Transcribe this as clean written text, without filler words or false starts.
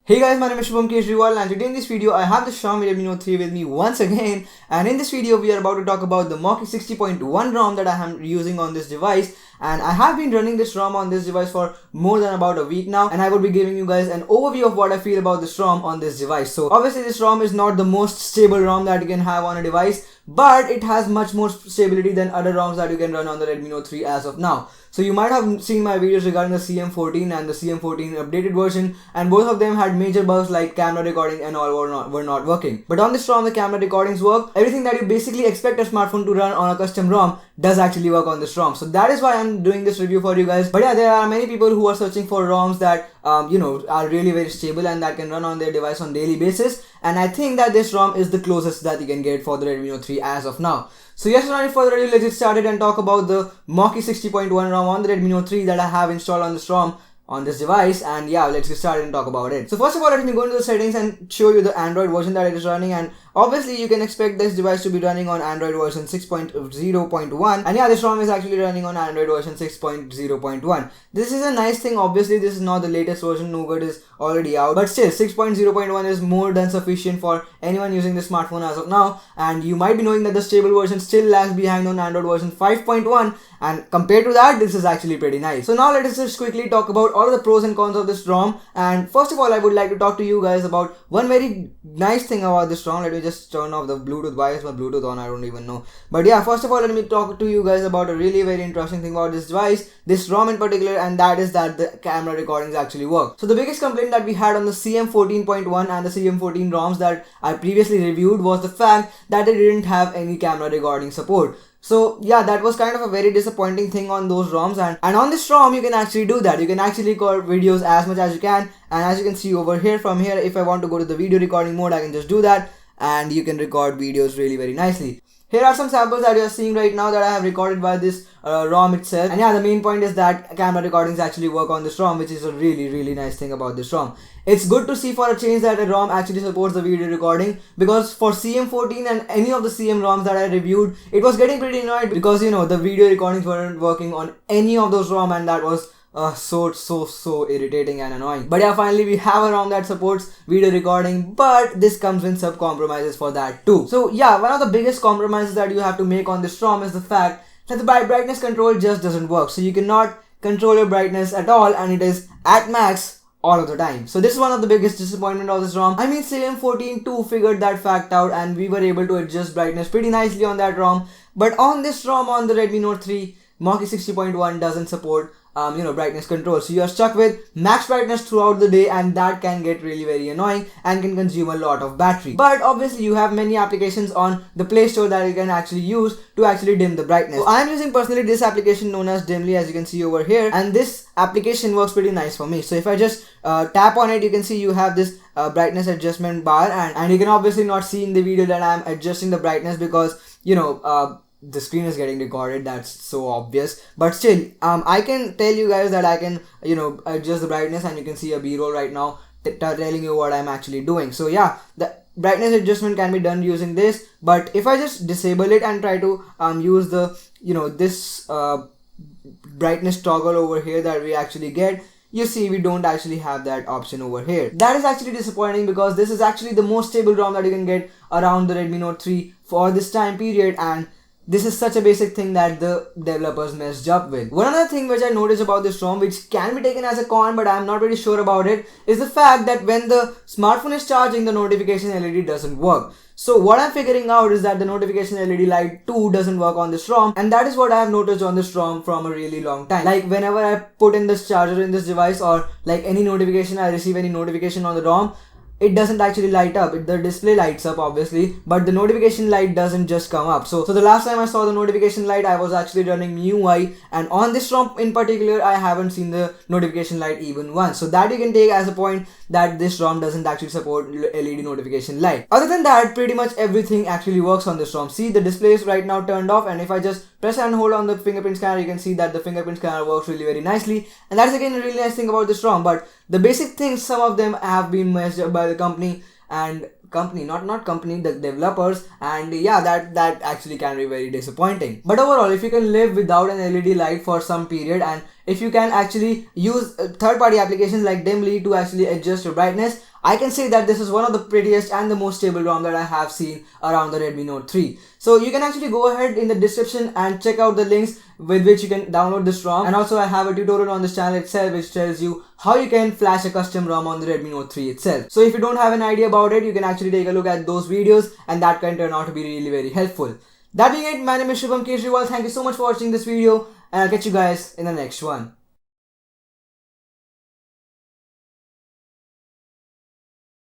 Hey guys, my name is Shubham Kejriwal and today in this video I have the Xiaomi Redmi Note 3 with me once again, and in this video we are about to talk about the MOKEE 60.1 ROM that I am using on this device, and I have been running this ROM on this device for more than about a week now, and I will be giving you guys an overview of what I feel about this ROM on this device. So obviously this ROM is not the most stable ROM that you can have on a device, but it has much more stability than other ROMs that you can run on the Redmi Note 3 as of now. So you might have seen my videos regarding the CM14 and the CM14 updated version, and both of them had major bugs like camera recording and all were not working. But on this ROM the camera recordings work. Everything that you basically expect a smartphone to run on a custom ROM does actually work on this ROM. So that is why I'm doing this review for you guys. But yeah, there are many people who are searching for ROMs that are really very stable and that can run on their device on daily basis, and I think that this ROM is the closest that you can get for the Redmi Note 3 as of now. So yes, without any further ado, let's get started and talk about the MOKEE 60.1 ROM on the Redmi Note 3 that I have installed on this ROM on this device, and yeah, let's get started and talk about it. So first of all, let me go into the settings and show you the Android version that it is running, and obviously you can expect this device to be running on Android version 6.0.1, and yeah, this ROM is actually running on Android version 6.0.1. This is a nice thing. Obviously this is not the latest version, Nougat is already out, but still 6.0.1 is more than sufficient for anyone using this smartphone as of now. And you might be knowing that the stable version still lags behind on Android version 5.1, and compared to that, this is actually pretty nice. So now let us just quickly talk about all of the pros and cons of this ROM. And first of all, I would like to talk to you guys about one very nice thing about this ROM. Let me just turn off the Bluetooth. Why is my Bluetooth on? I don't even know. But yeah, first of all, let me talk to you guys about a really very interesting thing about this device, this ROM in particular, and that is that the camera recordings actually work. So the biggest complaint that we had on the CM14.1 and the CM14 ROMs that I previously reviewed was the fact that they didn't have any camera recording support. So yeah, that was kind of a very disappointing thing on those ROMs, and on this ROM you can actually do that. You can actually record videos as much as you can, and as you can see over here, from here, if I want to go to the video recording mode, I can just do that, and you can record videos really very nicely. Here are some samples that you are seeing right now that I have recorded by this ROM itself, and yeah, the main point is that camera recordings actually work on this ROM, which is a really nice thing about this ROM. It's good to see for a change that a ROM actually supports the video recording, because for CM14 and any of the CM ROMs that I reviewed, it was getting pretty annoyed because the video recordings weren't working on any of those ROM, and that was so irritating and annoying. But yeah, finally we have a ROM that supports video recording, but this comes with some compromises for that too. So yeah, one of the biggest compromises that you have to make on this ROM is the fact that the brightness control just doesn't work. So you cannot control your brightness at all, and it is at max all of the time. So this is one of the biggest disappointment of this ROM. I mean, CM14 too figured that fact out, and we were able to adjust brightness pretty nicely on that ROM. But on this ROM, on the Redmi Note 3, MOKEE 60.1 doesn't support brightness control. So you are stuck with max brightness throughout the day, and that can get really very annoying and can consume a lot of battery. But obviously you have many applications on the Play Store that you can actually use to actually dim the brightness. So I am using personally this application known as Dimly, as you can see over here, and this application works pretty nice for me. So if I just tap on it, you can see you have this brightness adjustment bar, and you can obviously not see in the video that I am adjusting the brightness because the screen is getting recorded. That's so obvious, but still I can tell you guys that I can adjust the brightness, and you can see a b-roll right now telling you what I'm actually doing. So yeah, the brightness adjustment can be done using this, but if I just disable it and try to use the this brightness toggle over here that we actually get, you see we don't actually have that option over here. That is actually disappointing, because this is actually the most stable ROM that you can get around the Redmi Note 3 for this time period, and this is such a basic thing that the developers messed up with. One other thing which I noticed about this ROM, which can be taken as a con, but I'm not really sure about it, is the fact that when the smartphone is charging, the notification LED doesn't work. So what I'm figuring out is that the notification LED light too doesn't work on this ROM, and that is what I have noticed on this ROM from a really long time. Like whenever I put in this charger in this device, or like any notification, I receive any notification on the ROM, it doesn't actually light up. The display lights up obviously, but the notification light doesn't just come up. So the last time I saw the notification light, I was actually running MIUI, and on this ROM in particular, I haven't seen the notification light even once. So that you can take as a point that this ROM doesn't actually support LED notification light. Other than that, pretty much everything actually works on this ROM. See, the display is right now turned off, and if I just press and hold on the fingerprint scanner, you can see that the fingerprint scanner works really very nicely, and that's again a really nice thing about this ROM. But the basic things, some of them have been messed up by the company, and not company, the developers, and yeah, that actually can be very disappointing. But overall, if you can live without an LED light for some period, and if you can actually use third-party applications like Dimly to actually adjust your brightness, I can say that this is one of the prettiest and the most stable ROM that I have seen around the Redmi Note 3. So you can actually go ahead in the description and check out the links with which you can download this ROM, and also I have a tutorial on this channel itself which tells you how you can flash a custom ROM on the Redmi Note 3 itself. So if you don't have an idea about it, you can actually take a look at those videos, and that can turn out to be really very helpful. That being it, my name is Shubham Kejriwal. Thank you so much for watching this video, and I'll catch you guys in the next one.